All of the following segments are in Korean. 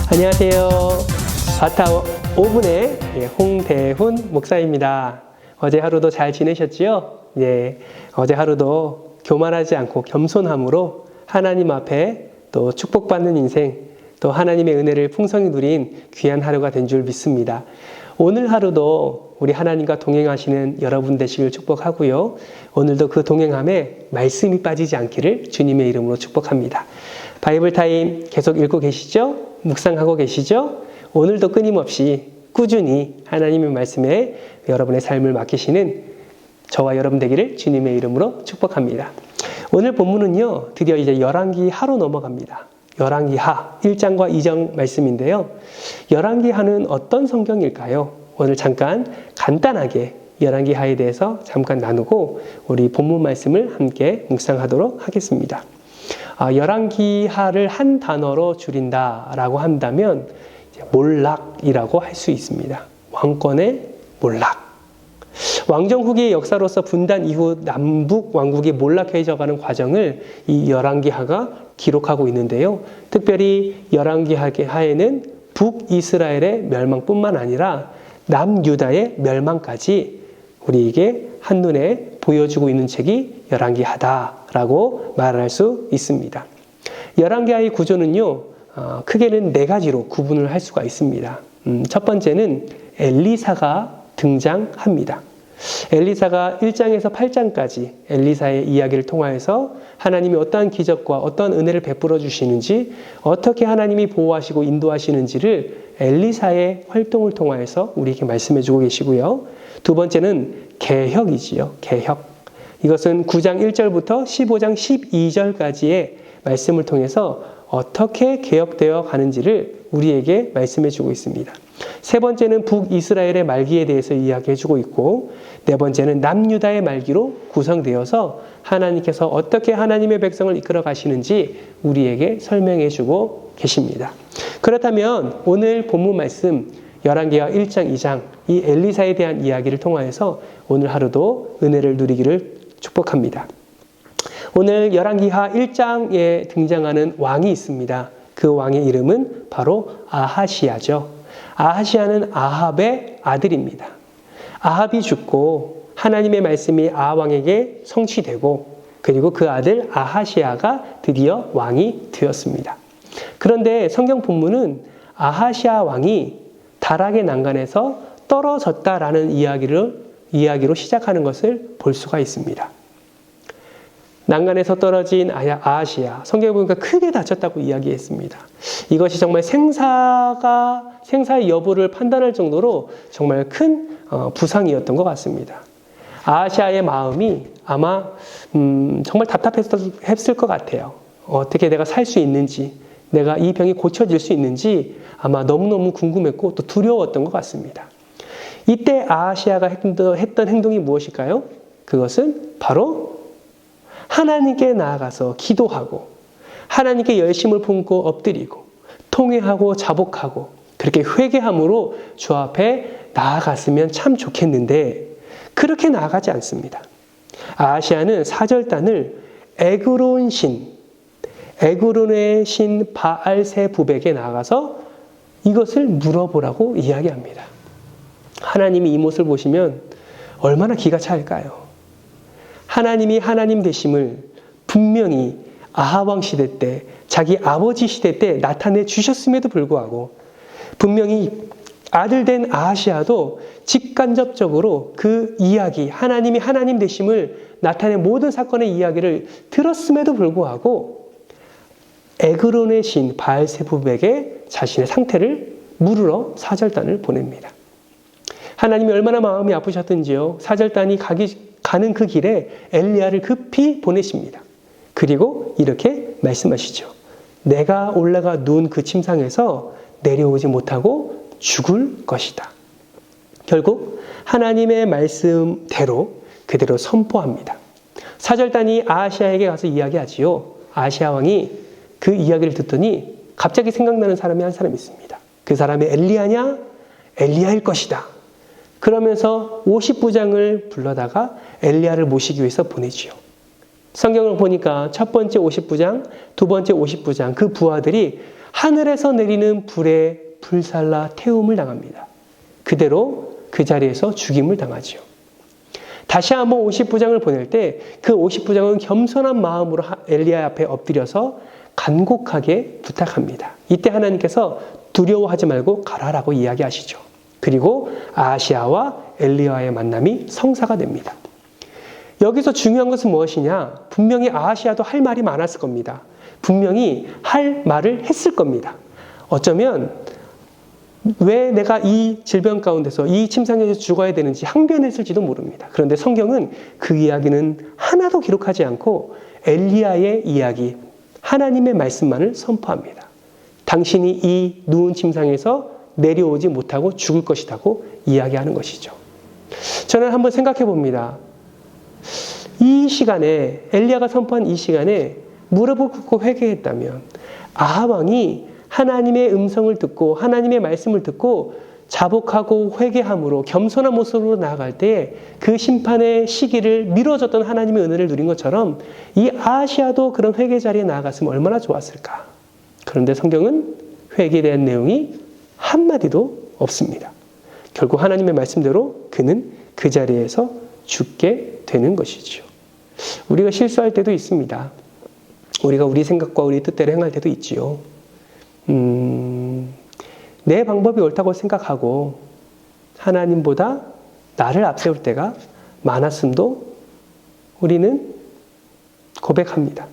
안녕하세요. 바타 5분의 홍대훈 목사입니다. 어제 하루도 잘 지내셨지요? 네, 어제 하루도 교만하지 않고 겸손함으로 하나님 앞에 또 축복받는 인생, 또 하나님의 은혜를 풍성히 누린 귀한 하루가 된 줄 믿습니다. 오늘 하루도 우리 하나님과 동행하시는 여러분 되시길 축복하고요. 오늘도 그 동행함에 말씀이 빠지지 않기를 주님의 이름으로 축복합니다. 바이블 타임 계속 읽고 계시죠? 묵상하고 계시죠? 오늘도 끊임없이 꾸준히 하나님의 말씀에 여러분의 삶을 맡기시는 저와 여러분 되기를 주님의 이름으로 축복합니다. 오늘 본문은요, 드디어 이제 열왕기하로 넘어갑니다. 열왕기하 1장과 2장 말씀인데요. 열왕기하는 어떤 성경일까요? 오늘 잠깐 간단하게 열왕기하에 대해서 잠깐 나누고 우리 본문 말씀을 함께 묵상하도록 하겠습니다. 열왕기하를 한 단어로 줄인다라고 한다면 몰락이라고 할 수 있습니다. 왕권의 몰락. 왕정 후기의 역사로서 분단 이후 남북 왕국이 몰락해져가는 과정을 이 열왕기하가 기록하고 있는데요. 특별히 열왕기하에는 북이스라엘의 멸망뿐만 아니라 남유다의 멸망까지 우리에게 한눈에 보여주고 있는 책이 열왕기하다라고 말할 수 있습니다. 열왕기하의 구조는요, 크게는 네 가지로 구분을 할 수가 있습니다. 첫 번째는 엘리사가 등장합니다. 엘리사가 1장에서 8장까지 엘리사의 이야기를 통하여서 하나님이 어떠한 기적과 어떠한 은혜를 베풀어 주시는지, 어떻게 하나님이 보호하시고 인도하시는지를 엘리사의 활동을 통하여서 우리에게 말씀해 주고 계시고요. 두 번째는 개혁이지요. 개혁. 이것은 9장 1절부터 15장 12절까지의 말씀을 통해서 어떻게 개혁되어 가는지를 우리에게 말씀해 주고 있습니다. 세 번째는 북이스라엘의 말기에 대해서 이야기해 주고 있고, 네 번째는 남유다의 말기로 구성되어서 하나님께서 어떻게 하나님의 백성을 이끌어 가시는지 우리에게 설명해 주고 계십니다. 그렇다면 오늘 본문 말씀 열왕기하 1장, 2장 이 엘리사에 대한 이야기를 통하여서 오늘 하루도 은혜를 누리기를 축복합니다. 오늘 열왕기하 1장에 등장하는 왕이 있습니다. 그 왕의 이름은 바로 아하시야죠. 아하시야는 아합의 아들입니다. 아합이 죽고 하나님의 말씀이 아합왕에게 성취되고, 그리고 그 아들 아하시야가 드디어 왕이 되었습니다. 그런데 성경 본문은 아하시야 왕이 다락의 난간에서 떨어졌다라는 이야기로 시작하는 것을 볼 수가 있습니다. 난간에서 떨어진 아하시야, 성경에 보니까 크게 다쳤다고 이야기했습니다. 이것이 정말 생사의 여부를 판단할 정도로 정말 큰 부상이었던 것 같습니다. 아하시야의 마음이 아마 정말 답답했을 것 같아요. 어떻게 내가 살 수 있는지, 내가 이 병이 고쳐질 수 있는지 아마 너무너무 궁금했고 또 두려웠던 것 같습니다. 이때 아하시야가 했던 행동이 무엇일까요? 그것은 바로 하나님께 나아가서 기도하고, 하나님께 열심을 품고 엎드리고, 통회하고 자복하고, 그렇게 회개함으로 주 앞에 나아갔으면 참 좋겠는데 그렇게 나아가지 않습니다. 아하시야는 사절단을 에그론의 신 바알세부백에 나아가서 이것을 물어보라고 이야기합니다. 하나님이 이 모습을 보시면 얼마나 기가 차일까요? 하나님이 하나님 되심을 분명히 아합왕 시대 때, 자기 아버지 시대 때 나타내 주셨음에도 불구하고, 분명히 아들 된 아하시야도 직간접적으로 그 이야기, 하나님이 하나님 되심을 나타낸 모든 사건의 이야기를 들었음에도 불구하고 에그론의 신 바알세부백에 자신의 상태를 물으러 사절단을 보냅니다. 하나님이 얼마나 마음이 아프셨든지요, 사절단이 가는 그 길에 엘리야를 급히 보내십니다. 그리고 이렇게 말씀하시죠. 내가 올라가 누운 그 침상에서 내려오지 못하고 죽을 것이다. 결국 하나님의 말씀대로 그대로 선포합니다. 사절단이 아하시야에게 가서 이야기하지요. 아하시야 왕이 그 이야기를 듣더니 갑자기 생각나는 사람이 한 사람 있습니다. 그 사람이 엘리야냐? 엘리야일 것이다. 그러면서 50부장을 불러다가 엘리야를 모시기 위해서 보내지요. 성경을 보니까 첫 번째 50부장, 두 번째 50부장 그 부하들이 하늘에서 내리는 불에 불살라 태움을 당합니다. 그대로 그 자리에서 죽임을 당하지요. 다시 한번 50부장을 보낼 때 그 50부장은 겸손한 마음으로 엘리야 앞에 엎드려서 간곡하게 부탁합니다. 이때 하나님께서 두려워하지 말고 가라라고 이야기하시죠. 그리고 아하시아와 엘리야의 만남이 성사가 됩니다. 여기서 중요한 것은 무엇이냐? 분명히 아하시아도 할 말이 많았을 겁니다. 분명히 할 말을 했을 겁니다. 어쩌면 왜 내가 이 질병 가운데서 이 침상에서 죽어야 되는지 항변했을지도 모릅니다. 그런데 성경은 그 이야기는 하나도 기록하지 않고 엘리야의 이야기, 하나님의 말씀만을 선포합니다. 당신이 이 누운 침상에서 내려오지 못하고 죽을 것이라고 이야기하는 것이죠. 저는 한번 생각해 봅니다. 이 시간에, 엘리야가 선포한 이 시간에 무릎을 꿇고 회개했다면 아합 왕이 하나님의 음성을 듣고 하나님의 말씀을 듣고 자복하고 회개함으로 겸손한 모습으로 나아갈 때 그 심판의 시기를 미뤄졌던 하나님의 은혜를 누린 것처럼 이 아하시아도 그런 회개 자리에 나아갔으면 얼마나 좋았을까. 그런데 성경은 회개에 대한 내용이 한마디도 없습니다. 결국 하나님의 말씀대로 그는 그 자리에서 죽게 되는 것이죠. 우리가 실수할 때도 있습니다. 우리가 우리 생각과 우리 뜻대로 행할 때도 있지요. 내 방법이 옳다고 생각하고 하나님보다 나를 앞세울 때가 많았음도 우리는 고백합니다.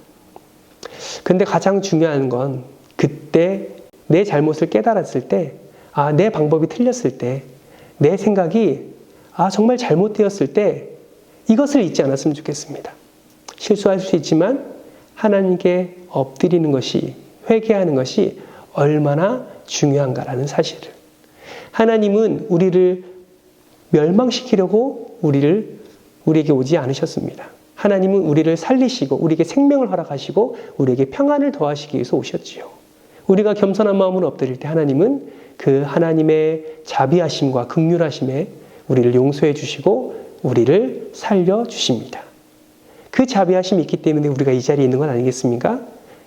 근데 가장 중요한 건 그때 내 잘못을 깨달았을 때, 내 방법이 틀렸을 때, 내 생각이 정말 잘못되었을 때 이것을 잊지 않았으면 좋겠습니다. 실수할 수 있지만 하나님께 엎드리는 것이, 회개하는 것이 얼마나 중요한가라는 사실을. 하나님은 우리를 멸망시키려고 우리에게 오지 않으셨습니다. 하나님은 우리를 살리시고 우리에게 생명을 허락하시고 우리에게 평안을 더하시기 위해서 오셨지요. 우리가 겸손한 마음으로 엎드릴 때 하나님은 그 하나님의 자비하심과 긍휼하심에 우리를 용서해 주시고 우리를 살려 주십니다. 그 자비하심이 있기 때문에 우리가 이 자리에 있는 건 아니겠습니까?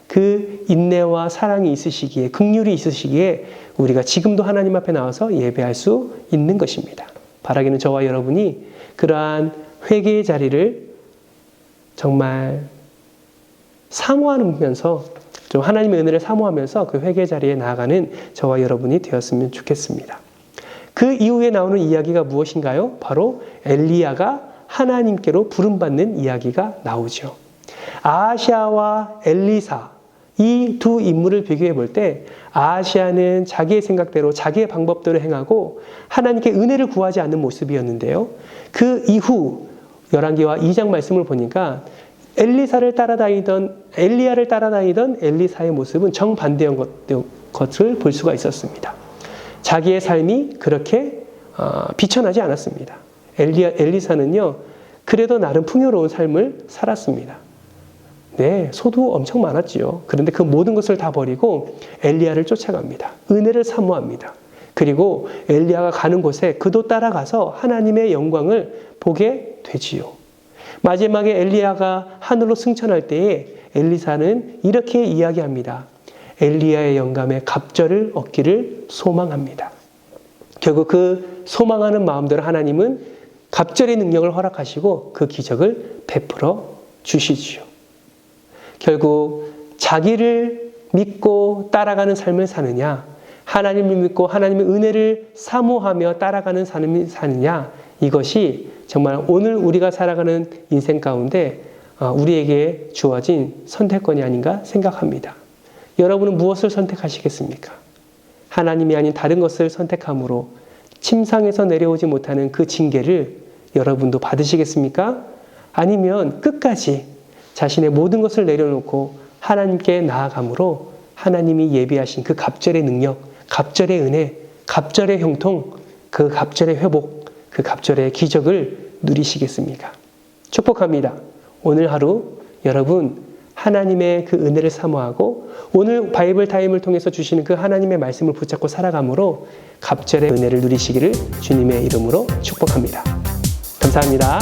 그 인내와 사랑이 있으시기에, 긍휼이 있으시기에 우리가 지금도 하나님 앞에 나와서 예배할 수 있는 것입니다. 바라기는 저와 여러분이 그러한 회개의 자리를 정말 사모하면서, 좀 하나님의 은혜를 사모하면서 그 회개의 자리에 나아가는 저와 여러분이 되었으면 좋겠습니다. 그 이후에 나오는 이야기가 무엇인가요? 바로 엘리야가 하나님께로 부름받는 이야기가 나오죠. 아하시아와 엘리사, 이 두 인물을 비교해 볼 때 아하시아는 자기의 생각대로 자기의 방법대로 행하고 하나님께 은혜를 구하지 않는 모습이었는데요. 그 이후 열왕기와 2장 말씀을 보니까 엘리야를 따라다니던 엘리사의 모습은 정반대인 것을 볼 수가 있었습니다. 자기의 삶이 그렇게 비천하지 않았습니다. 엘리사는요, 그래도 나름 풍요로운 삶을 살았습니다. 네, 소도 엄청 많았지요. 그런데 그 모든 것을 다 버리고 엘리야를 쫓아갑니다. 은혜를 사모합니다. 그리고 엘리야가 가는 곳에 그도 따라가서 하나님의 영광을 보게 되지요. 마지막에 엘리야가 하늘로 승천할 때에 엘리사는 이렇게 이야기합니다. 엘리야의 영감에 갑절을 얻기를 소망합니다. 결국 그 소망하는 마음대로 하나님은 갑절의 능력을 허락하시고 그 기적을 베풀어 주시지요. 결국 자기를 믿고 따라가는 삶을 사느냐, 하나님을 믿고 하나님의 은혜를 사모하며 따라가는 삶을 사느냐, 이것이 정말 오늘 우리가 살아가는 인생 가운데 우리에게 주어진 선택권이 아닌가 생각합니다. 여러분은 무엇을 선택하시겠습니까? 하나님이 아닌 다른 것을 선택함으로 침상에서 내려오지 못하는 그 징계를 여러분도 받으시겠습니까? 아니면 끝까지 자신의 모든 것을 내려놓고 하나님께 나아감으로 하나님이 예비하신 그 갑절의 능력, 갑절의 은혜, 갑절의 형통, 그 갑절의 회복, 그 갑절의 기적을 누리시겠습니까? 축복합니다. 오늘 하루 여러분 하나님의 그 은혜를 사모하고 오늘 바이블 타임을 통해서 주시는 그 하나님의 말씀을 붙잡고 살아감으로 갑절의 은혜를 누리시기를 주님의 이름으로 축복합니다. 감사합니다.